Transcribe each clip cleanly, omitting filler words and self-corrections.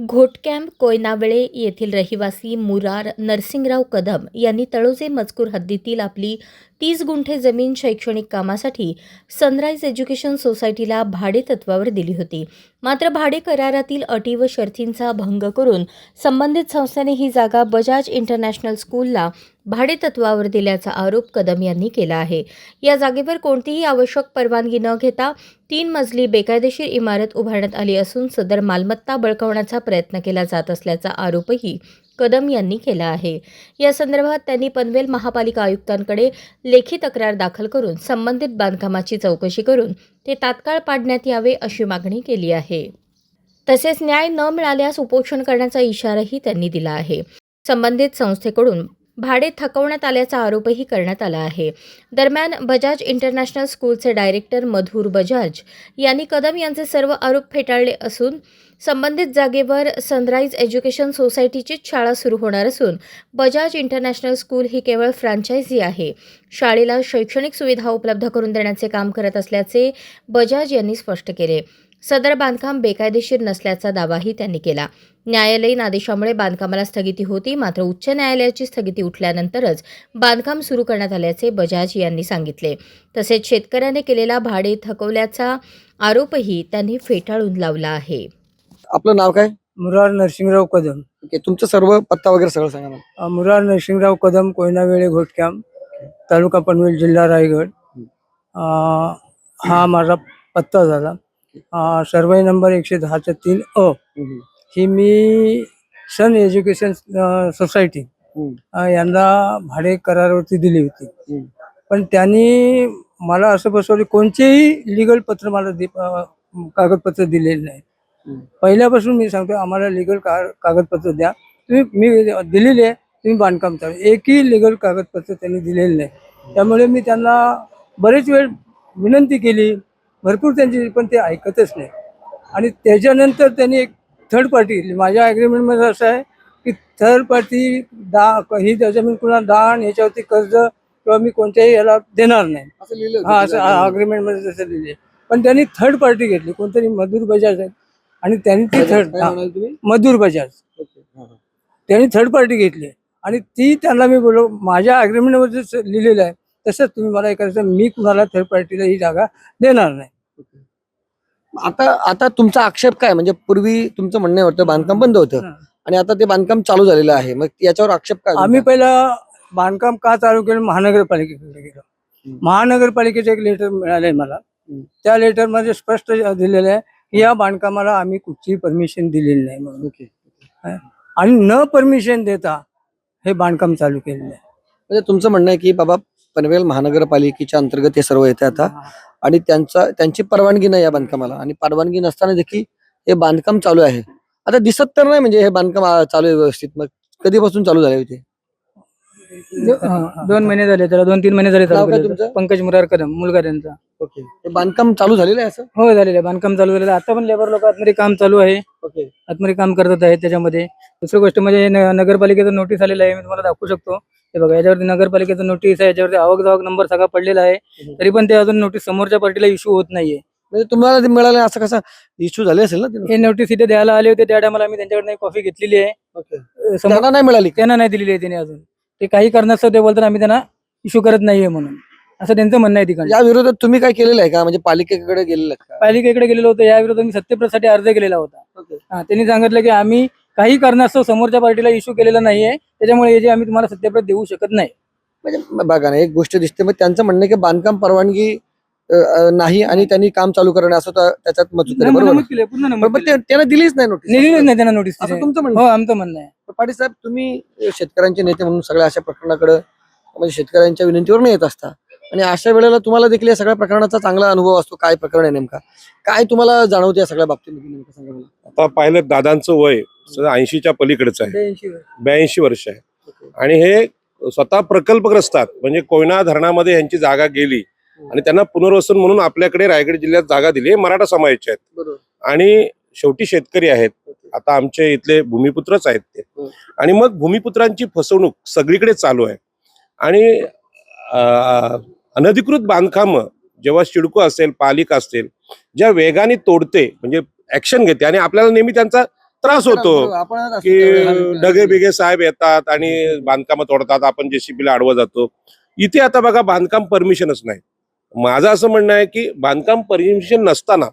घोटकॅम्प कोयनावळे येथील रहिवासी मुरार नरसिंगराव कदम यांनी तळोजे मजकूर हद्दीतील आपली 30 गुंठे जमीन शैक्षणिक कामासाठी सनराइज एज्युकेशन सोसायटीला भाडेतत्वावर दिली होती. मात्र भाडे करारातील अटी व शर्तींचा भंग करून संबंधित संस्थेने ही जागा बजाज इंटरनॅशनल स्कूलला भाडेतत्वावर दिल्याचा आरोप कदम यांनी केला आहे. या जागेवर कोणतीही आवश्यक परवानगी न घेता 3 मजली बेकायदेशीर इमारत उभारण्यात आली असून सदर मालमत्ता बळकावण्याचा प्रयत्न केला जात असल्याचा आरोपही कदम यांनी केला आहे. या संदर्भात त्यांनी पनवेल महापालिका आयुक्तांकडे लेखी तक्रार दाखल करून संबंधित बांधकामाची चौकशी करून ते तात्काळ पाडण्यात यावे अशी मागणी केली आहे. तसेच न्याय न मिळाल्यास उपोषण करण्याचा इशाराही त्यांनी दिला आहे. संबंधित संस्थेकडून भाडे थकवण्यात आल्याचा आरोपही करण्यात आला आहे. दरम्यान बजाज इंटरनॅशनल स्कूलचे डायरेक्टर मधुर बजाज यांनी कदम यांचे सर्व आरोप फेटाळले असून संबंधित जागेवर सनराइज एज्युकेशन सोसायटीचीच शाळा सुरू होणार असून बजाज इंटरनॅशनल स्कूल ही केवळ फ्रँचायझी आहे. शाळेला शैक्षणिक सुविधा उपलब्ध करून देण्याचे काम करत असल्याचे बजाज यांनी स्पष्ट केले. सदर बांधकाम बेकायदेशीर नसल्याचा दावाही त्यांनी केला. न्यायालयीन आदेशामुळे बांधकामाला स्थगिती होती, मात्र उच्च न्यायालयाची स्थगिती उठल्यानंतरच बांधकाम सुरू करण्यात आल्याचे बजाज यांनी सांगितले. तसेच शेतकऱ्याने केलेला भाडे थकवल्याचा आरोपही त्यांनी फेटाळून लावला आहे. आपलं नाव काय? मुरार नरसिंगराव कदम. ओके, तुमचं सर्व पत्ता वगैरे सगळं सांगा मला. मुरार नरसिंगराव कदम, कोयनावेळे घोटकॅम्प, तालुका पनवेल, जिल्हा रायगड. हा माझा पत्ता झाला. सर्वे नंबर 110/3 ही मी सन एज्युकेशन सोसायटी यांना भाडे करारावरती दिली होती. पण त्यांनी मला असं बसवले, कोणतेही लिगल पत्र मला कागदपत्र दिलेले नाही. पहिल्यापासून मी सांगतो, आम्हाला लिगल कागदपत्र द्या. मी दिलेले आहे, तुम्ही बांधकाम चालू. एकही लिगल कागदपत्र त्यांनी दिलेलं नाही. त्यामुळे मी त्यांना बरेच वेळ विनंती केली, भरपूर त्यांची, पण ते ऐकतच नाही. आणि त्याच्यानंतर त्यांनी एक थर्ड पार्टी, माझ्या ॲग्रीमेंटमध्ये असं आहे की थर्ड पार्टी ही जमीन कुणा दान याच्यावरती कर्ज किंवा मी कोणत्याही याला देणार नाही असं लिहिलं हा, असं ॲग्रीमेंटमध्ये तसं लिहिले. पण त्यांनी थर्ड पार्टी घेतली, कोणतरी मधुर बजाज आहे, आणि त्यांनी ती मधुर बजाज त्यांनी थर्ड पार्टी घेतली. आणि ती त्यांना मी बोललो, माझ्या ॲग्रीमेंटमध्ये लिहिलेलं आहे तसंच तुम्ही मला हे करायचं, मी कुणाला थर्ड पार्टीला ही जागा देणार नाही. आता तुमचा आक्षेप काय? म्हणजे पूर्वी तुमचं म्हणणं होतं बांधकाम बंद होतं आणि आता ते बांधकाम चालू झालेलं आहे, मग याच्यावर आक्षेप काय? आम्ही पहिला बांधकाम का चालू केलं, महानगरपालिकेकडे गेलो. महानगरपालिकेचं एक लेटर मिळालंय मला. त्या लेटरमध्ये स्पष्ट दिलेलं आहे की या बांधकामाला आम्ही कुठची परमिशन दिलेली नाही म्हणून, आणि न परमिशन देता हे बांधकाम चालू केलेलं आहे. म्हणजे तुमचं म्हणणं आहे की बाबा पनवेल महानगरपालिकेच्या अंतर्गत हे सर्व येते आता, आणि त्यांची परवानगी नाही या बांधकामाला, आणि परवानगी नसताना देखील हे बांधकाम चालू आहे. आता दिसत तर नाही म्हणजे हे बांधकाम चालू आहे व्यवस्थित. मग कधीपासून चालू झाले होते? 2 महिने झाले, त्याला 2-3 महिने झाले. नाव काय तुमचं? पंकज मुरार कदम, मुलगा त्यांचा. ओके, हे बांधकाम चालू झालेलं आहे असं? हो, झालेलं आहे, बांधकाम चालू झालेलं आहे. आता पण लेबर लोक आतमध्ये काम चालू आहे. ओके, आतमध्ये काम करत आहेत. त्याच्यामध्ये दुसरी गोष्ट म्हणजे नगरपालिकेचं नोटीस आलेलं आहे, मी तुम्हाला दाखवू शकतो. हे बघा, याच्यावरती नगरपालिकेचं नोटीस आहे, याच्यावरती आवक जावक नंबर सगळा पडलेला आहे. तरी पण ते अजून नोटीस समोरच्या पार्टीला इश्यू होत नाहीये. म्हणजे तुम्हाला ते मिळालं असं कसं इश्यू झाले असेल ना? हे नोटीस इथे द्यायला आले होते, त्या टायमाला आम्ही त्यांच्याकडनं कॉफी घेतलेली आहे. त्यांना नाही मिळाली? त्यांना नाही दिलेली आहे. त्याने अजून ते काही कारणास्तव ते बोलतात आम्ही त्यांना इश्यू करत नाहीये म्हणून, असं त्यांचं म्हणणं आहे. तिकडे या विरोधात तुम्ही काय केलेलं आहे का? म्हणजे पालिकेकडे गेलेलं आहे का? पालिकेकडे गेलेलो होतो, या विरोधात मी सत्यप्रसाठी अर्ज केलेला होता. त्यांनी सांगितलं की आम्ही काही कारणास्तव समोरच्या पार्टीला इश्यू केलेला नाहीये, त्याच्यामुळे हे जे आम्ही तुम्हाला सत्यप्रत देऊ शकत नाही. म्हणजे बघा ना, एक गोष्ट दिसते, मग त्यांचं म्हणणं आहे की बांधकाम परवानगी नाही आणि त्यांनी काम चालू करणं असं त्याच्यात मत होतं, बरोबर? पण त्यांना दिलीच नाही नोटीस. दिलेलीच नाही त्यांना नोटीस. असं तुमचं म्हणणं? हो, आमचं म्हणणं आहे. पाटील साहेब, तुम्ही शेतकऱ्यांचे नेते म्हणून सगळ्या अशा प्रकरणाकडे, म्हणजे शेतकऱ्यांच्या विनंतीवर येत असता, आणि अशा वेळेला तुम्हाला देखील या सगळ्या प्रकरणाचा चांगला अनुभव असतो. काय प्रकरण आहे नेमका, काय तुम्हाला जाणवते या सगळ्या बाबतीमध्ये नेमकं सांगा मला. आता पाहिलं, दादांचं वय 80च्या पलीकडचं आहे, 82 वर्ष आहे. आणि हे स्वतः प्रकल्पग्रस्त आहेत. म्हणजे कोयना धरणामध्ये यांची जागा गेली आणि त्यांना पुनर्वसन म्हणून आपल्याकडे रायगड जिल्ह्यात जागा दिली. मराठा समाजाचे आहेत आणि शेवटी शेतकरी आहेत. आता आमचे इथले भूमिपुत्रच आहेत ते. आणि मग भूमिपुत्रांची फसवणूक सगळीकडे चालू आहे. आणि अनधिकृत बांधकाम जेव्हा सिडको असेल, पालिका असेल, ज्या वेगाने तोडते, म्हणजे ऍक्शन घेते, आणि आपल्याला नेहमी त्यांचा त्रास होतो आपण की डगे बिगे साहेब येतात आणि बांधकाम तोडतात, आपण जेसीबीला अडवं जातो. इथे आता बघा बांधकाम परमिशनच नाही. माझं असं म्हणणं आहे की बांधकाम परमिशन नसताना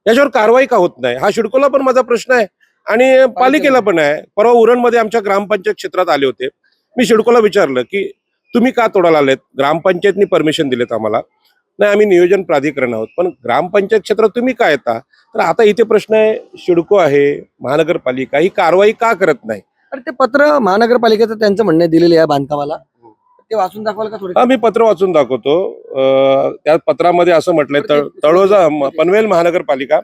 याच्यावर कारवाई का होत नाही, हा सिडकोला पण माझा प्रश्न आहे आणि पालिकेला पण आहे. परवा उरणमध्ये आमच्या ग्रामपंचायत क्षेत्रात आले होते. मी सिडकोला विचारलं की तुम्ही का तोडायला आलेत, ग्रामपंचायतनी परमिशन दिलेत आम्हाला. नाही, आम्ही नियोजन प्राधिकरण आहोत. पण ग्रामपंचायत क्षेत्रात तुम्ही का येता? तर आता इथे प्रश्न आहे, सिडको आहे, महानगरपालिका ही कारवाई का करत नाही? अरे ते पत्र महानगरपालिकेचं त्यांचं म्हणणे दिलेलं आहे बांधकामाला, ते वाचून दाखवाल का थोडं? हा, मी पत्र वाचून दाखवतो. त्या पत्रामध्ये असं म्हटलंय, तळोजा पनवेल महानगरपालिका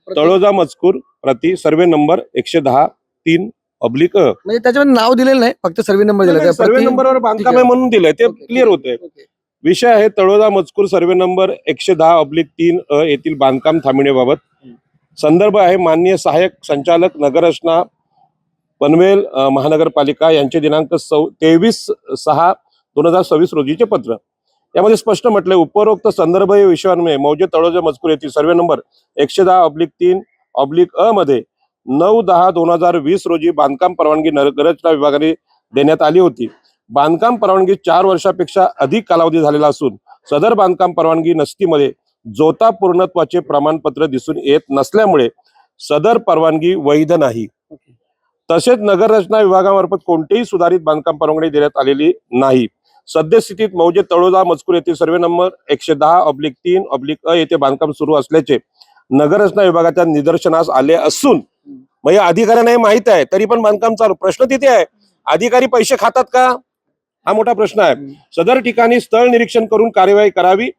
तळोजा मजकूर प्रति सर्वे नंबर 110-3 ऑब्लिक म्हणजे त्याच्यामध्ये नाव दिलेलं नाही, फक्त सर्व्हे नंबर दिला. सर्वे नंबरवर बांधकाम आहे म्हणून दिलंय, ते क्लिअर होतंय. विषय आहे तळोजा मजकूर सर्वे नंबर 110/3 येथील बांधकाम थांबविण्याबाबत. संदर्भ आहे माननीय सहाय्यक संचालक नगररचना पनवेल महानगरपालिका यांचे दिनांक 23/6/2026 रोजीचे पत्र. यामध्ये स्पष्ट म्हटलंय, उपरोक्त संदर्भ विषयान्वये मौजे तळोजा मजकूर येथील सर्वे नंबर 110/3 मध्ये 9/10/2020 रोजी बांधकाम परवानगी नगररचना विभागाने देण्यात आली होती. बांधकाम परवानगी 4 वर्षापेक्षा अधिक कालावधी झालेला असून सदर बांधकाम परवानगी नसतीमध्ये जोता पूर्णत्वाचे प्रमाणपत्र दिसून येत नसल्यामुळे सदर परवानगी वैध नाही. तसेच नगररचना विभागामार्फत कोणतेही सुधारित बांधकाम परवानगी देण्यात आलेली नाही. सद्यस्थितीत मौजे तळोजा मजकूर येथील सर्वे नंबर 110/3 येथे बांधकाम सुरू असल्याचे नगररचना विभागाच्या निदर्शनास आले असून म्हणजे अधिकाऱ्यांना हे माहित आहे, तरी पण बांधकाम चालू. प्रश्न तिथे आहे, अधिकारी पैसे खातात का, हा मोठा प्रश्न आहे. सदर ठिकाणी स्थळ निरीक्षण करून कार्यवाही करावी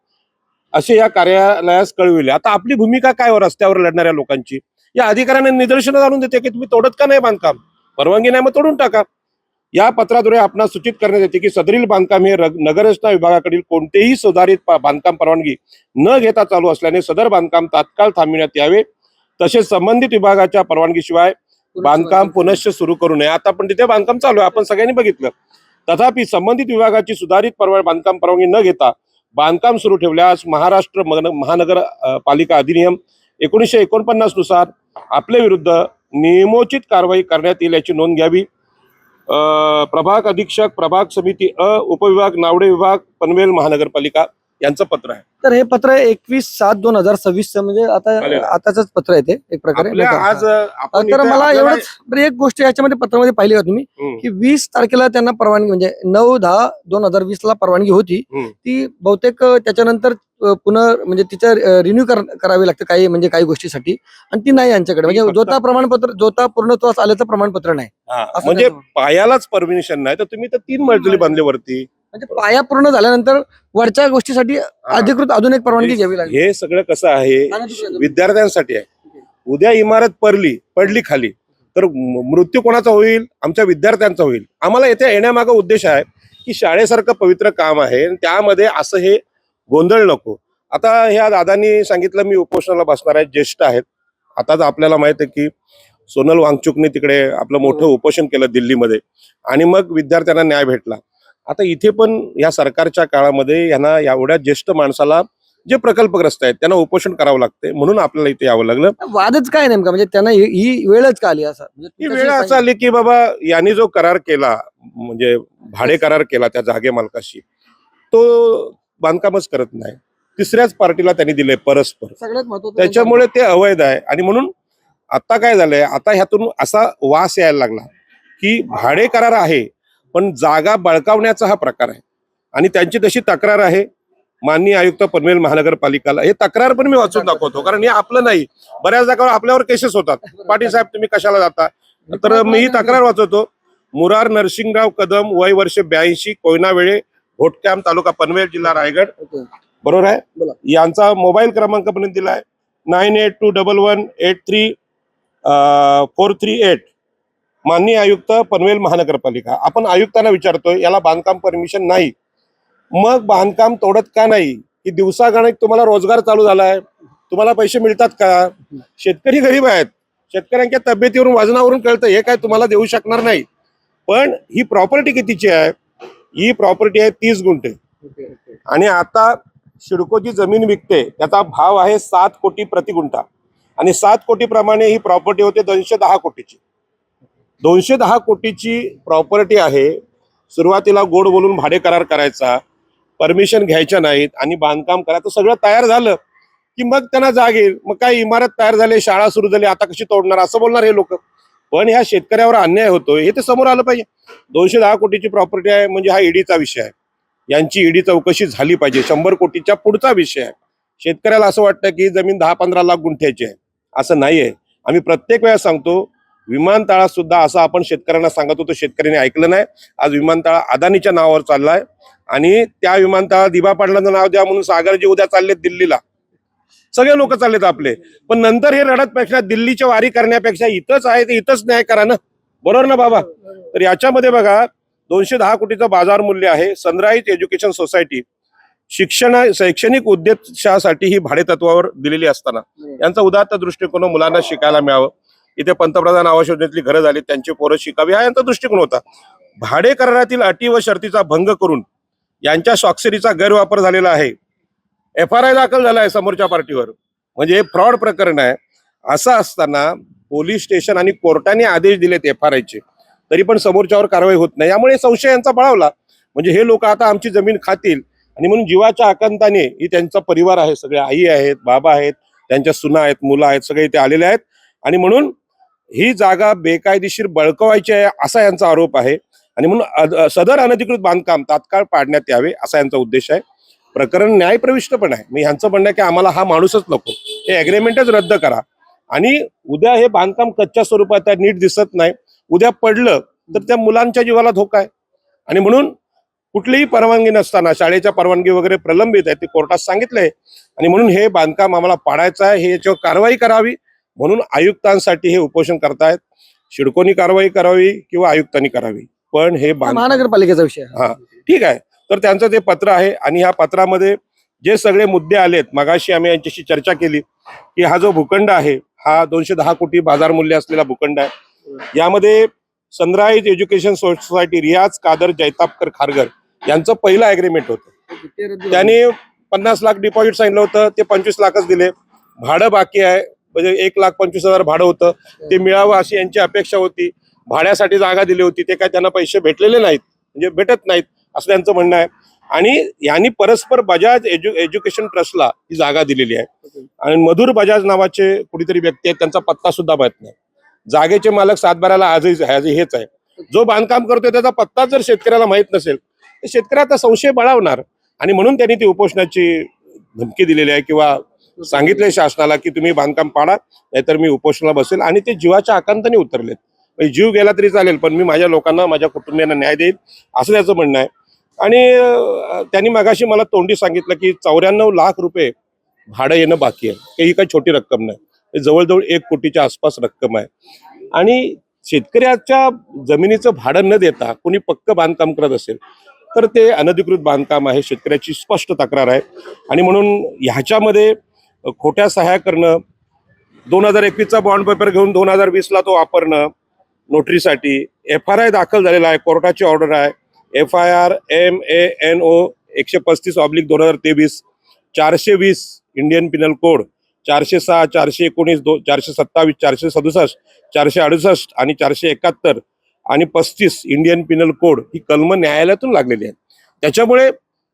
असे या कार्यालयास कळविले. आता आपली भूमिका काय हो रस्त्यावर लढणाऱ्या लोकांची? या अधिकाऱ्यांना निदर्शनं आणून देते की तुम्ही तोडत का नाही बांधकाम, परवानगी नाही मग तोडून टाका. या पत्राद्वारे आपणास सूचित करण्यात येते की सदरील बांधकाम हे नगररचना विभागाकडील कोणतेही सुधारित बांधकाम परवानगी न घेता चालू असल्याने सदर बांधकाम तात्काळ थांबविण्यात यावे. तसेच संबंधित विभागाच्या परवानगीशिवाय बांधकाम पुनश्च सुरू करू नये. आता पण तिथे बांधकाम चालू आहे, आपण सगळ्यांनी बघितलं. तथापि संबंधित विभागाची सुधारित बांधकाम परवानगी न घेता बांधकाम सुरू ठेवल्यास महाराष्ट्र महानगरपालिका अधिनियम 1949 नुसार आपल्या विरुद्ध नियमोचित कारवाई करण्यात येईल याची नोंद घ्यावी. प्रभाग अधीक्षक प्रभाग समिती उपविभाग नावडे विभाग पनवेल महानगरपालिका यांचं पत्र आहे. तर हे पत्र 21/7/2026 म्हणजे आताच पत्र आहे ते एक प्रकारे. आज आपण तर मला एवढंच एक गोष्ट याच्यामध्ये पत्रामध्ये पाहिली का तुम्ही की 20 तारखेला त्यांना परवानगी म्हणजे 9/10/2020 ला परवानगी होती. ती बहुतेक त्याच्यानंतर पुन्हा म्हणजे तिचं रिन्यू करावी लागतं काही म्हणजे काही गोष्टीसाठी, आणि ती नाही यांच्याकडे. म्हणजे जोता पूर्णत्वास आल्याचं प्रमाणपत्र नाही. म्हणजे पायालाच परमिशन नाही, तर तुम्ही तर 3 मजली बांधले वरती. म्हणजे पाया पूर्ण झाल्यानंतर वरच्या गोष्टीसाठी अधिकृत अजून एक परवानगी घ्यावी लागेल. हे सगळं कसं आहे, विद्यार्थ्यांसाठी आहे. उद्या इमारत पडली खाली तर मृत्यू कोणाचा होईल? आमच्या विद्यार्थ्यांचा होईल. आम्हाला इथे येण्यामागं उद्देश आहे की शाळेसारखं पवित्र काम आहे, त्यामध्ये असं हे गोंधळ नको. आता ह्या दादांनी सांगितलं मी उपोषणाला बसणार आहे, ज्येष्ठ आहेत. आताच आपल्याला माहित आहे की सोनल वांगचुकने तिकडे आपलं मोठं उपोषण केलं दिल्लीमध्ये आणि मग विद्यार्थ्यांना न्याय भेटला. आता इथे पण या सरकारच्या काळामध्ये यांना एवढ्या ज्येष्ठ माणसाला जे प्रकल्पग्रस्त आहेत त्यांना उपोषण करावं लागते, म्हणून आपल्याला इथे यावं लागलं. वादच काय नेमका म्हणजे त्यांना ही वेळच का आली? असं ही वेळ असं आली की बाबा यांनी जो करार केला म्हणजे भाडे करार केला त्या जागे मालकाशी, तो बांधकामच करत नाही, तिसऱ्याच पार्टीला त्यांनी दिले परस्पर. सगळ्यात महत्त्वाचं त्याच्यामुळे ते अवैध आहे. आणि म्हणून आता काय झालंय, आता ह्यातून असा वास यायला लागला की भाडे करार आहे पण जागा बळकावण्याचा हा प्रकार आहे. आणि त्यांची तशी तक्रार आहे माननीय आयुक्त पनवेल महानगरपालिकाला. हे तक्रार पण मी वाचून दाखवतो, कारण हे आपलं नाही. बऱ्याच जागा आपल्यावर केसेस होतात, पाटील साहेब तुम्ही कशाला जाता, तर मी ही तक्रार वाचवतो. मुरार नरसिंगराव कदम, वय वर्ष 82, कोयना वेळे, घोटकॅम, तालुका पनवेल, जिल्हा रायगड. बरोबर आहे. यांचा मोबाईल क्रमांक पण दिलाय 9821183438. माननीय आयुक्त पनवेल महानगरपालिका. आपण आयुक्तांना विचारतोय याला बांधकाम परमिशन नाही, मग बांधकाम तोडत का नाही? की दिवसागणिक तुम्हाला रोजगार चालू झालाय, तुम्हाला पैसे मिळतात का? शेतकरी गरीब आहेत, शेतकऱ्यांच्या तब्येतीवरून वजनावरून कळतं हे काय तुम्हाला देऊ शकणार नाही. पण ही प्रॉपर्टी कितीची आहे? ही प्रॉपर्टी आहे 30 गुंठे. आणि आता सिडकोची जमीन विकते, त्याचा भाव आहे 7 कोटी प्रति गुंठा. आणि 7 कोटी प्रमाणे ही प्रॉपर्टी होते 210 कोटीची. 210 कोटीची प्रॉपर्टी आहे. सुरुवातीला गोड बोलून भाडे करार करायचा, परमिशन घ्यायच्या नाहीत आणि बांधकाम करायचं, सगळं तयार झालं की मग त्यांना जाग येईल. मग काय इमारत तयार झाली, शाळा सुरू झाली, आता कशी तोडणार असं बोलणार हे लोक. पण ह्या शेतकऱ्यावर अन्याय होतोय हे तर समोर आलं पाहिजे. 210 कोटीची प्रॉपर्टी आहे म्हणजे हा ईडीचा विषय आहे. यांची ईडी चौकशी झाली पाहिजे. 100 कोटीच्या पुढचा विषय आहे. शेतकऱ्याला असं वाटतं की जमीन 10-15 लाख गुंठ्याची आहे, असं नाहीये. आम्ही प्रत्येक वेळा सांगतो, विमानतळात सुद्धा असं आपण शेतकऱ्यांना सांगत होतो, शेतकऱ्यांनी ऐकलं नाही. आज विमानतळ अदानीच्या नावावर चाललाय आणि त्या विमानतळाला दिवा पाडल्याचं नाव द्या म्हणून सागरजी उद्या चाललेत दिल्लीला. सगळे लोक चाललेत आपले. पण नंतर हे रडतपेक्षा दिल्लीची वारी करण्यापेक्षा इथंच आहे ते इथंच न्याय करा ना. बरोबर ना बाबा? तर याच्यामध्ये बघा 210 कोटीचं बाजार मूल्य आहे. सनराईज एज्युकेशन सोसायटी शैक्षणिक उद्देशासाठी ही भाडे तत्वावर दिलेली असताना यांचा उदात्त दृष्टिकोन मुलांना शिकायला मिळावं, इथे पंतप्रधान आवास योजनेतली घरं झाली, त्यांची पोरं शिकावी, हा यांचा दृष्टिकोन होता. भाडे करारातील अटी व शर्तीचा भंग करून यांच्या स्वाक्षरीचा गैरवापर झालेला आहे. FRI दाखल झाला आहे समोरच्या पार्टीवर, म्हणजे हे फ्रॉड प्रकरण आहे. असं असताना पोलीस स्टेशन आणि कोर्टाने आदेश दिलेत FRIचे, तरी पण समोरच्यावर कारवाई होत नाही. यामुळे संशय यांचा बळावला. म्हणजे हे लोक आता आमची जमीन खातील आणि म्हणून जीवाच्या आकांताने, ही त्यांचा परिवार आहे, सगळे आई आहेत, बाबा आहेत, त्यांच्या सुना आहेत, मुलं आहेत, सगळे इथे आलेले आहेत आणि म्हणून ही जागा बेकायदेशीर बळकवायची आहे असा यांचा आरोप आहे. आणि म्हणून सदर अनधिकृत बांधकाम तात्काळ पाडण्यात यावे असा यांचा उद्देश आहे. प्रकरण न्यायप्रविष्ट पण आहे. मी ह्यांचं म्हणणं आहे की आम्हाला हा माणूसच नको, हे अग्रीमेंटच रद्द करा. आणि उद्या हे बांधकाम कच्च्या स्वरूपात आहे, नीट दिसत नाही, उद्या पडलं तर त्या मुलांच्या जीवाला धोका आहे. आणि म्हणून कुठलीही परवानगी नसताना, शाळेच्या परवानगी वगैरे प्रलंबित आहे, ते कोर्टात सांगितलंय. आणि म्हणून हे बांधकाम आम्हाला पाडायचं आहे, हे याच्यावर कारवाई करावी म्हणून आयुक्तांसाठी हे उपोषण करतायत. शिडकोनी कारवाई करावी किंवा आयुक्तांनी करावी, पण हे महानगरपालिकेचा विषय आहे. हा ठीक आहे. तर त्यांचं ते पत्र आहे आणि ह्या पत्रामध्ये जे सगळे मुद्दे आलेत, मगाशी आम्ही यांच्याशी चर्चा केली की हा जो भूखंड आहे हा 210 कोटी बाजार मूल्य असलेला भूखंड आहे. यामध्ये सनराईज एज्युकेशन सोसायटी, रियाज कादर जैतापकर खारघर यांचं पहिलं अग्रीमेंट होतं. त्यांनी 50 लाख डिपॉझिट सांगितलं होतं, ते 25 लाखच दिले. भाडं बाकी आहे, म्हणजे 1,25,000 भाडं होतं, ते मिळावं अशी यांची अपेक्षा होती. भाड्यासाठी जागा दिली होती, ते काय त्यांना पैसे भेटलेले नाहीत, म्हणजे भेटत नाहीत असं त्यांचं म्हणणं आहे. आणि यांनी परस्पर बजाज एज्युकेशन ट्रस्टला ही जागा दिलेली आहे. आणि मधुर बजाज नावाचे कुठेतरी व्यक्ती आहेत, त्यांचा पत्ता सुद्धा माहित नाही. जागेचे मालक सातबाऱ्याला आजही हेच आहे. जो बांधकाम करतोय त्याचा पत्ता जर शेतकऱ्याला माहित नसेल तर शेतकऱ्याचा संशय बळावणार. आणि म्हणून त्यांनी ती उपोषणाची धमकी दिलेली आहे किंवा सांगितलंय शासनाला की तुम्ही बांधकाम पाडा, नाहीतर मी उपोषणाला बसेल. आणि ते जीवाच्या आकांताने उतरलेत. म्हणजे जीव गेला तरी चालेल, पण मी माझ्या लोकांना, माझ्या कुटुंबियांना न्याय देईल असं त्याचं म्हणणं आहे. आणि त्यांनी मगाशी मला तोंडी सांगितलं की 94 लाख रुपये भाडं येणं बाकी आहे. ही काही छोटी रक्कम नाही, जवळजवळ 1 कोटीच्या आसपास रक्कम आहे. आणि शेतकऱ्याच्या जमिनीचं भाडं न देता कोणी पक्क बांधकाम करत असेल तर ते अनधिकृत बांधकाम आहे, शेतकऱ्याची स्पष्ट तक्रार आहे. आणि म्हणून ह्याच्यामध्ये खोट्या सह्या करणं, 2021चा बॉन्ड पेपर घेऊन 2020ला तो वापरणं नोटरीसाठी, FRI दाखल झालेला आहे, कोर्टाची ऑर्डर आहे, FIR MANO 135/2023, 420 Indian Pinal code, 406, 419, 427, 467, 468 आणि 471 आणि 35 इंडियन पिनल कोड ही कलमं न्यायालयातून लागलेली आहेत. त्याच्यामुळे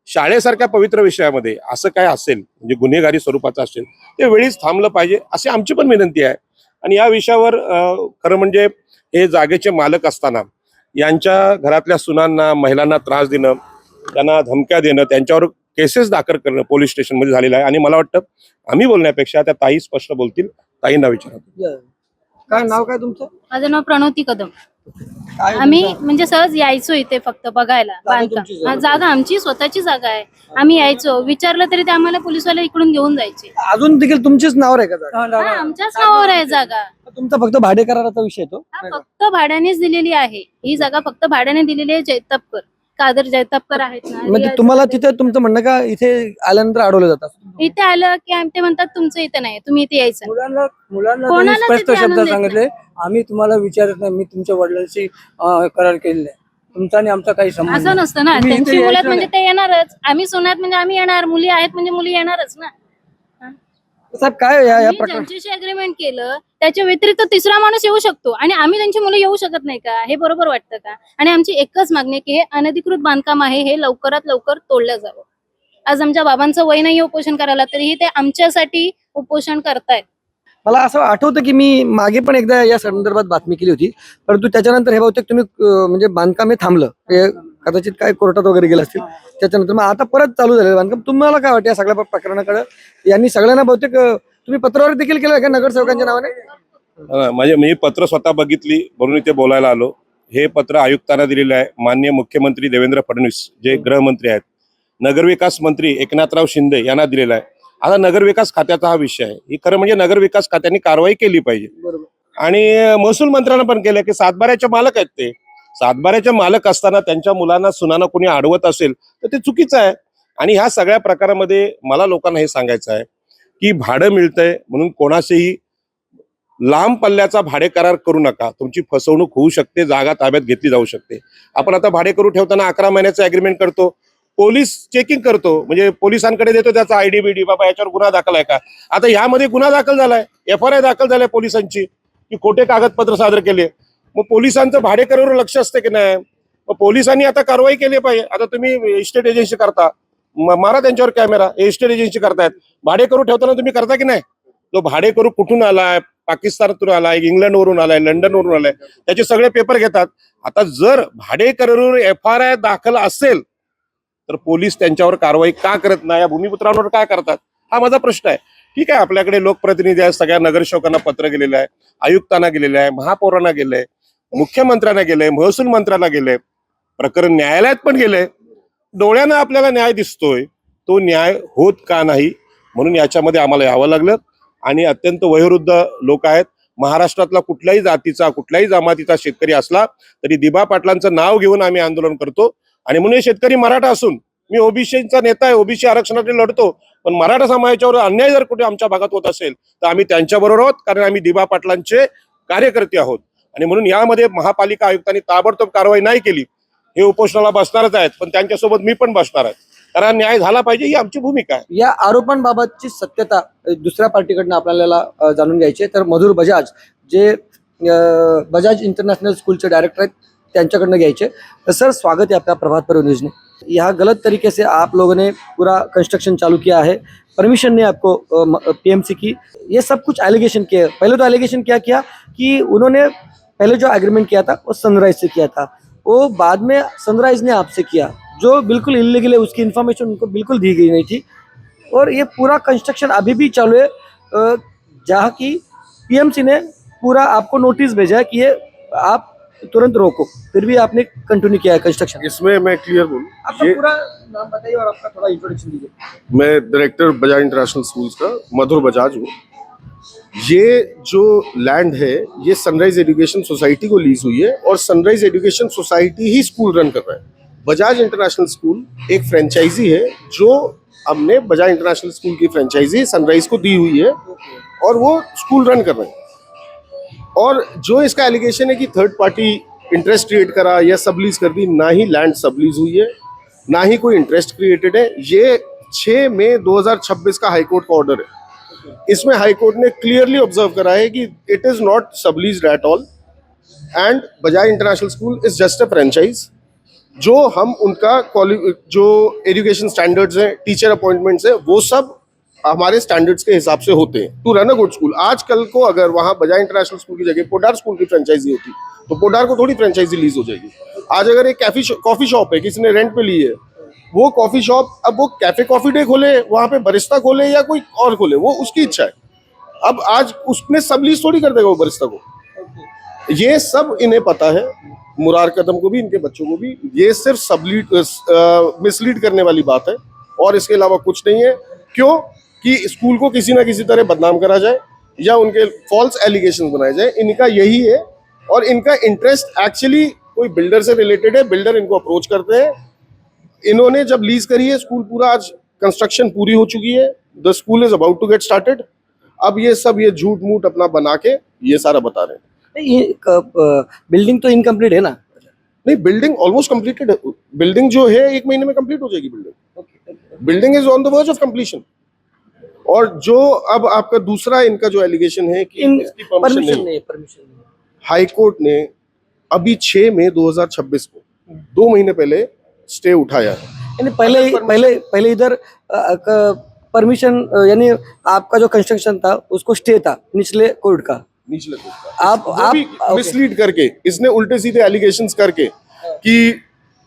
शाळेसारख्या पवित्र विषयामध्ये असं काय असेल, म्हणजे गुन्हेगारी स्वरूपाचं असेल, ते वेळीच थांबलं पाहिजे अशी आमची पण विनंती आहे. आणि या विषयावर खरं म्हणजे हे जागेचे मालक असताना यांच्या घरातल्या सुनांना, महिलांना त्रास देणं, त्यांना धमक्या देणं, त्यांच्यावर केसेस दाखल करणं पोलीस स्टेशनमध्ये झालेलं आहे. आणि मला वाटतं आम्ही बोलण्यापेक्षा त्या ताई स्पष्ट बोलतील. ताईंना विचारा. काय नाव काय तुमचं? माझं नाव प्रणोती कदम. काय आम्ही तुमचं? म्हणजे सहज यायचो इथे फक्त बघायला तुमची बांधकाम. जागा आमची स्वतःची जागा आहे. आम्ही यायचो, विचारलं तरी ते आम्हाला पोलीसवाले इकडून घेऊन जायचे. अजून देखील तुमचीच नावावर आहे का जागा? हा, आमच्याच नावावर आहे जागा. तुमचा फक्त भाडे कराराचा विषय तो? हा, फक्त भाड्यानेच दिलेली आहे. ही जागा फक्त भाड्याने दिलेली आहे. जैतापकर, कादर जैतापकर आहेत ना. म्हणजे तुम्हाला तिथे तुमचं म्हणणं का इथे आल्यानंतर अडवलं जातात? इथे आलं की ते म्हणतात तुमचं इथं नाही, तुम्ही इथे यायचं नाही. मुलांना कोणाला त्यांनी स्पष्ट तिथे आणून शब्दात देत सांगितले, आम्ही तुम्हाला विचारत नाही, मी तुमच्या वडिलांशी करार केलेला आहे, तुमचा आणि आमचा काही संबंध असं नसतं ना. तुम्ही इथे त्यांची मुलं यायचं म्हणजे ते येणारच, आम्ही सुनात म्हणजे आम्ही येणार, मुली आहेत म्हणजे मुली येणारच ना. साहेब काय या आम्ही प्रकार ज्यांच्याशी अग्रीमेंट केलं त्याच्या व्यतिरिक्त तिसरा माणूस येऊ शकतो आणि आम्ही त्यांची मुलं येऊ शकत नाही का? हे बरोबर वाटतं का? आणि आमची एकच मागणी आहे की हे अनधिकृत बांधकाम आहे हे लवकरात लवकर तोडलं जावं. आज आमच्या बाबांचं वय नाही उपोषण करायला, तरीही ते आमच्यासाठी उपोषण करतायत. मला असं आठवतं की मी मागे पण एकदा या संदर्भात बातमी केली होती, परंतु त्याच्यानंतर हे बहुतेक तुम्ही म्हणजे बांधकाम हे थांबलं, हे कदाचित काय कोर्टात वगैरे गेलं असतील त्याच्यानंतर. मग आता परत चालू झालेलं बांधकाम. तुम्हाला काय वाटतं या सगळ्या प्रकरणाकडे? यांनी सगळ्यांना बहुतेक तुम्ही पत्रावर देखील केलं का नगरसेवकांच्या नावाने? म्हणजे मी पत्र स्वतः बघितली म्हणून इथे बोलायला आलो. हे पत्र आयुक्तांना दिलेलं आहे. माननीय मुख्यमंत्री देवेंद्र फडणवीस जे गृहमंत्री आहेत, नगरविकास मंत्री एकनाथराव शिंदे यांना दिलेला आहे. आता नगरविकास खात्याचा हा विषय आहे. ही खरं म्हणजे नगरविकास खात्याने कारवाई केली पाहिजे. आणि महसूल मंत्र्यांना पण केलं की सातबाऱ्याचे मालक आहेत ते. सातबाऱ्याचे मालक असताना त्यांच्या मुलांना सुनांना कोणी अडवत असेल तर ते चुकीचं आहे. आणि ह्या सगळ्या प्रकारामध्ये मला लोकांना हे सांगायचं आहे की भाडं मिळतंय म्हणून कोणाशीही लांब पल्ल्याचा भाडे करार करू नका. तुमची फसवणूक होऊ शकते, जागा ताब्यात घेतली जाऊ शकते. आपण आता भाडे करू ठेवताना 11 महिन्याचं अग्रीमेंट करतो, पोलीस चेकिंग करतो, म्हणजे पोलिसांकडे देतो त्याचा आयडी बिडी, बाबा याच्यावर गुन्हा दाखल आहे का. आता यामध्ये गुन्हा दाखल झालाय, FIR दाखल झालाय पोलिसांची की खोटे कागदपत्र सादर केले. मग पोलिसांचं भाडे करारावर लक्ष असते की नाही? मग पोलिसांनी आता कारवाई केली पाहिजे. आता तुम्ही इस्टेट एजन्सी करता, मारा त्यांच्यावर कॅमेरा. इस्टेट एजन्सी करतायत, भाडे करू ठेवताना तुम्ही करता की नाही? तो भाडे करू कुठून आलाय, पाकिस्तानातून आलाय, इंग्लंडवरून आलाय, लंडनवरून आलाय, त्याचे सगळे पेपर घेतात. आता जर भाडे करारावर FIR दाखल असेल तर पोलीस त्यांच्यावर कारवाई का करत नाही? या भूमिपुत्रांवर काय करतात? हा माझा प्रश्न आहे. ठीक आहे, आपल्याकडे लोकप्रतिनिधी आहेत, सगळ्या नगरसेवकांना पत्र गेलेलं आहे, आयुक्तांना गेलेलं आहे, महापौरांना गेलंय, मुख्यमंत्र्यांना गेलंय, महसूल मंत्र्यांना गेलंय, प्रकरण न्यायालयात पण गेलंय. डोळ्यानं आपल्याला न्याय दिसतोय, तो न्याय होत का नाही? म्हणून याच्यामध्ये आम्हाला यावं लागलं. आणि अत्यंत वयोवृद्ध लोक आहेत. महाराष्ट्रातला कुठल्याही जातीचा, कुठल्याही जमातीचा शेतकरी असला तरी दिबा पाटलांचं नाव घेऊन आम्ही आंदोलन करतो. आणि म्हणून हे शेतकरी मराठा असून मी ओबीसीचा नेता आहे, ओबीसी आरक्षणासाठी लढतो, पण मराठा समाजाच्यावर अन्याय जर कुठे आमच्या भागात होत असेल तर आम्ही त्यांच्याबरोबर आहोत, कारण आम्ही दिबा पाटलांचे कार्यकर्ते आहोत. आणि म्हणून यामध्ये महापालिका आयुक्तांनी ताबडतोब कारवाई नाही केली. हे उपोषणाला बसणारच आहेत, पण त्यांच्यासोबत मी पण बसणार आहे, कारण न्याय झाला पाहिजे ही आमची भूमिका आहे. या आरोपांबाबतची सत्यता दुसऱ्या पार्टीकडनं आपल्याला जाणून घ्यायची आहे. तर मधुर बजाज जे बजाज इंटरनेशनल स्कूल के डायरेक्टर हैं, त्यांच्याकडनं घ्यायचे. तो सर स्वागत है आपका प्रभात पर्व न्यूज में. यहाँ गलत तरीके से आप लोगों ने पूरा कंस्ट्रक्शन चालू किया है, परमिशन ने आपको PMC की, ये सब कुछ एलिगेशन किया. पहले तो एलिगेशन क्या किया कि उन्होंने पहले जो एग्रीमेंट किया था वो सनराइज से किया था, वो बाद में सनराइज ने आपसे किया, जो बिल्कुल इलीगल है, उसकी इन्फॉर्मेशन उनको बिल्कुल दी गई नहीं थी. और ये पूरा कंस्ट्रक्शन अभी भी चालू है, जहाँ की PMC ने पूरा आपको नोटिस भेजा है कि ये आप तुरंत रोको, फिर भी आपने कंटिन्यू किया है कंस्ट्रक्शन. इसमें मैं क्लियर बोलूं, आपका ये पूरा नाम बताइए और आपका थोड़ा इंट्रोडक्शन दीजिए. मैं डायरेक्टर बजाज इंटरनेशनल स्कूल्स का मधुर बजाज हूँ. ये जो लैंड है ये सनराइज एजुकेशन सोसाइटी को लीज हुई है और सनराइज एजुकेशन सोसाइटी ही स्कूल रन कर रहा है. बजाज इंटरनेशनल स्कूल एक फ्रेंचाइजी है जो हमने बजाज इंटरनेशनल स्कूल की फ्रेंचाइजी सनराइज को दी हुई है और वो स्कूल रन कर रहे हैं. और जो इसका एलिगेशन है कि थर्ड पार्टी इंटरेस्ट क्रिएट करा या सबलीज कर दी, ना ही लैंड सबलीज हुई है, ना ही कोई इंटरेस्ट क्रिएटेड है. ये 6 मई 2026 का हाईकोर्ट का ऑर्डर है. इसमें हाईकोर्ट ने क्लियरली ऑब्जर्व करा है कि it is not subleased at all and Bajaj international school is just a franchise. जो हम उनका जो एजुकेशन स्टैंडर्ड्स हैं, टीचर अपॉइंटमेंट्स है, वो सब हमारे स्टैंडर्ड्स के हिसाब से होते हैं to run a good school. आज कल को अगर वहाँ बजाज इंटरनेशनल स्कूल की जगह पोडार स्कूल की फ्रेंचाइजी होती तो पोडार को थोड़ी फ्रेंचाइजी लीज हो जाएगी. आज अगर एक कॉफी शॉप है, किसी ने रेंट पे ली है, वो कॉफी शॉप अब वो कैफे कॉफी डे खोले, वहाँ पे बरिस्ता खोले या कोई और खोले, वो उसकी इच्छा है. अब आज उसने सब लीज थोड़ी कर देगा वो बरिस्ता को. ये सब इन्हें पता है, मुरार कदम को भी, इनके बच्चों को भी. ये सिर्फ मिसलीड करने वाली बात है और इसके अलावा कुछ नहीं है. क्यों कि स्कूल को किसी ना किसी तरह बदनाम करा जाए या उनके फॉल्स एलिगेशन बनाए जाए, इनका यही है. और इनका इंटरेस्ट एक्चुअली कोई बिल्डर से रिलेटेड है. बिल्डर इनको अप्रोच करते हैं. इन्होंने जब लीज करी है स्कूल, पूरा आज कंस्ट्रक्शन पूरी हो चुकी है, the school is about to get started. अब ये सब ये झूठ मूठ अपना बना के ये सारा बता रहे हैं. बिल्डिंग तो इनकम्प्लीट है ना? नहीं, बिल्डिंग ऑलमोस्ट कंप्लीटेड है. बिल्डिंग जो है 1 महीने में कंप्लीट हो जाएगी. बिल्डिंग इज ऑन द वर्ज ऑफ कंप्लीशन. और जो अब आपका दूसरा इनका जो एलिगेशन है कि इसकी परमिशन परमिशन नहीं, नहीं है, परमिशन नहीं है। हाई कोर्ट ने अभी 6 मई 2026 को 2 महीने पहले स्टे उठाया है। यानी पहले इधर परमिशन यानी आपका जो कंस्ट्रक्शन था उसको स्टे था निचले कोर्ट का। निचले कोर्ट का आप ओके। मिसलीड करके इसने उल्टे सीधे एलिगेशंस करके कि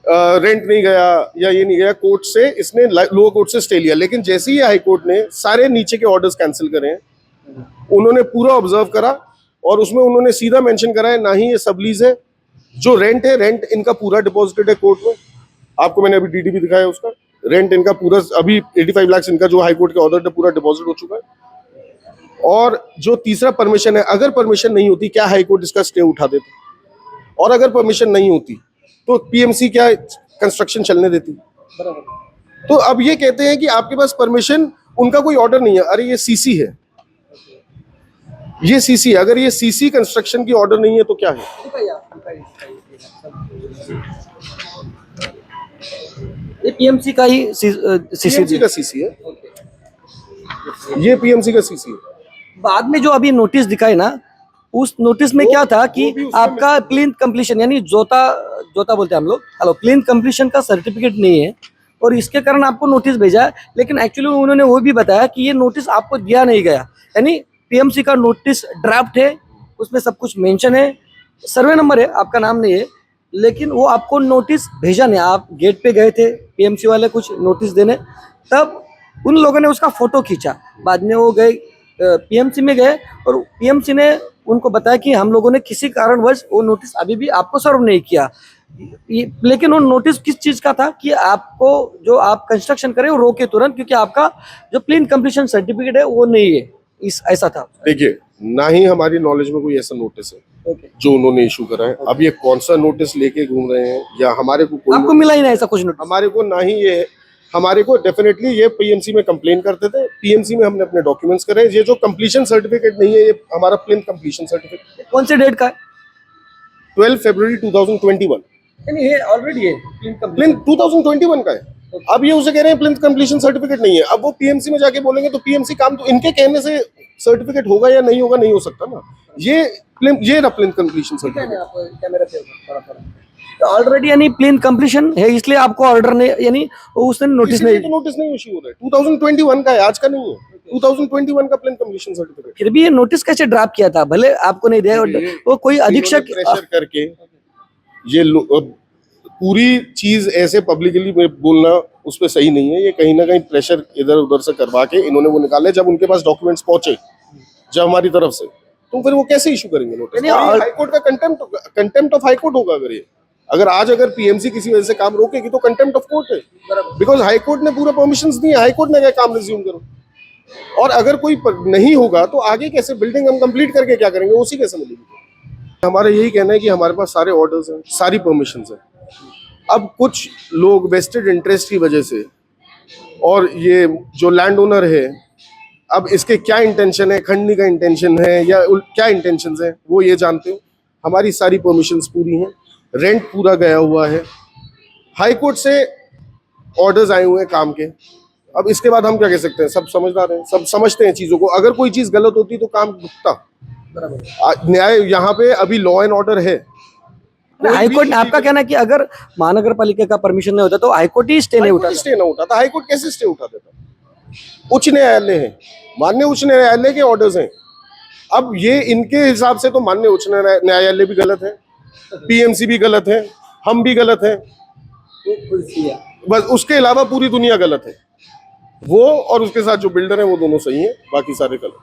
रेंट नहीं गया या ये नहीं गया कोर्ट से, इसने लोअर कोर्ट से स्टे लिया। लेकिन जैसे ही हाई कोर्ट ने सारे नीचे के ऑर्डर्स कैंसिल करे हैं, उन्होंने पूरा ऑब्जर्व करा और उसमें उन्होंने सीधा मेंशन करा है ना ही ये सबलीज है, जो रेंट है रेंट इनका पूरा डिपॉजिटेड है कोर्ट में। आपको मैंने अभी डीडी भी दिखाया उसका, रेंट इनका पूरा अभी 85 लाख इनका जो हाई कोर्ट के ऑर्डर है पूरा डिपॉजिट हो चुका है। और जो तीसरा परमिशन है, अगर परमिशन नहीं होती क्या हाई कोर्ट इसका स्टे उठा देता, और अगर परमिशन नहीं होती तो पीएमसी क्या कंस्ट्रक्शन चलने देती। तो अब ये कहते हैं कि आपके पास परमिशन, उनका कोई ऑर्डर नहीं है। अरे ये सीसी है, ये सीसी है, अगर ये सीसी कंस्ट्रक्शन की ऑर्डर नहीं है तो क्या है? ये पीएमसी का ही पीएमसी का सीसी है, ये पीएमसी का सीसी है। बाद में जो अभी नोटिस दिखाई ना, उस नोटिस में क्या था कि आपका प्लिंथ कंप्लीशन यानी जोता बोलते हैं हम लोग, हेलो, प्लिंथ कंप्लीशन का सर्टिफिकेट नहीं है और इसके कारण आपको नोटिस भेजा है। लेकिन एक्चुअली उन्होंने वो भी बताया कि ये नोटिस आपको दिया नहीं गया, यानी पीएमसी का नोटिस ड्राफ्ट है, उसमें सब कुछ मेंशन है, सर्वे नंबर है, आपका नाम नहीं है, लेकिन वो आपको नोटिस भेजा नहीं। आप गेट पे गए थे पीएमसी वाले कुछ नोटिस देने, तब उन लोगों ने उसका फोटो खींचा। बाद में वो गए पीएमसी में गए और पीएमसी ने उनको बताया कि हम लोगों ने किसी कारणवश वो नोटिस अभी भी आपको सर्व नहीं किया। लेकिन वो नोटिस किस चीज का था कि आपको जो आप कंस्ट्रक्शन करें वो रोके तुरंत, क्योंकि आपका जो प्लिंथ कंप्लीशन सर्टिफिकेट है वो नहीं है, इस ऐसा था। देखिए, ना ही हमारी नॉलेज में कोई ऐसा नोटिस है जो उन्होंने इशू करा है। अब ये कौन सा नोटिस लेके घूम रहे हैं या हमारे को कोई आपको मिला ही नहीं ऐसा कुछ नोटिस? हमारे को ना ही ये, हमारे को डेफिनेटली ये पीएमसी में कंप्लेन करते थे, पीएमसी में हमने अपने डॉक्यूमेंट्स करे। ये जो कंप्लीशन सर्टिफिकेट नहीं है, ये हमारा प्लिंथ कंप्लीशन सर्टिफिकेट कौन से डेट का है? 12 फरवरी 2021, यानी ये ऑलरेडी है प्लिंथ 2021 का है। अब ये उसे कह रहे हैं प्लिंथ कंप्लीशन सर्टिफिकेट नहीं है। अब वो पीएमसी में जाके बोलेंगे तो पीएमसी काम तो इनके कहने से सर्टिफिकेट होगा या नहीं होगा, नहीं हो सकता ना। ये ना प्लिंथ कंप्लीशन सर्टिफिकेट ऑलरेडी यानी प्लेन कंप्लीशन है, इसलिए आपको ऑर्डर नहीं, यानी उसने नोटिस नहीं। तो नोटिस नहीं इशू हो रहा है, 2021 का है, आज का नहीं है। 2021 का प्लिंथ कंप्लीशन सर्टिफिकेट। फिर भी ये नोटिस कैसे ड्राफ्ट किया था? भले आपको नहीं दिया, वो कोई अधीक्षक प्रेशर करके ये पूरी चीज ऐसे पब्लिकली बोलना उस पर सही नहीं है। ये कहीं ना कहीं प्रेशर इधर उधर से करवा के इन्होंने वो निकाले। जब उनके पास डॉक्यूमेंट्स पहुंचे जब हमारी तरफ से, तो फिर वो कैसे इशू करेंगे नोटिस? हाईकोर्ट का कंटेम्प्ट ऑफ हाईकोर्ट होगा। अगर आज पीएमसी किसी वजह से काम रोकेगी तो कंटेम्प्ट ऑफ कोर्ट है, बिकॉज हाईकोर्ट ने पूरा परमिशंस दिए, हाईकोर्ट ने कहा काम रिज्यूम करो। और अगर कोई नहीं होगा तो आगे कैसे बिल्डिंग हम कंप्लीट करके क्या करेंगे, उसी कैसे मिलेगी? हमारा यही कहना है कि हमारे पास सारे ऑर्डर्स हैं, सारी परमिशंस हैं। अब कुछ लोग वेस्टेड इंटरेस्ट की वजह से, और ये जो लैंड ओनर है, अब इसके क्या इंटेंशन है, खंडनी का इंटेंशन है या क्या इंटेंशंस है, वो ये जानते हो। हमारी सारी परमिशंस पूरी हैं, रेंट पूरा गया हुआ है, हाई कोर्ट से ऑर्डर्स आए हुए हैं काम के। अब इसके बाद हम क्या कह सकते हैं? सब समझदार हैं, सब समझते हैं चीजों को। अगर कोई चीज गलत होती तो काम रुकता। न्याय यहाँ पे अभी लॉ एंड ऑर्डर है। हाईकोर्ट ने आपका कहना है कि अगर महानगर पालिका का परमिशन नहीं होता तो हाईकोर्ट ही स्टे नहीं उठाता। स्टे ना उठाता, हाईकोर्ट कैसे स्टे उठा देता? उच्च न्यायालय है, माननीय उच्च न्यायालय के ऑर्डर्स हैं। अब ये इनके हिसाब से तो माननीय उच्च न्यायालय भी गलत है, पीएमसी भी गलत है, हम भी गलत हैं, बस उसके अलावा पूरी दुनिया गलत है। वो और उसके साथ जो बिल्डर है वो दोनों सही है, बाकी सारे गलत।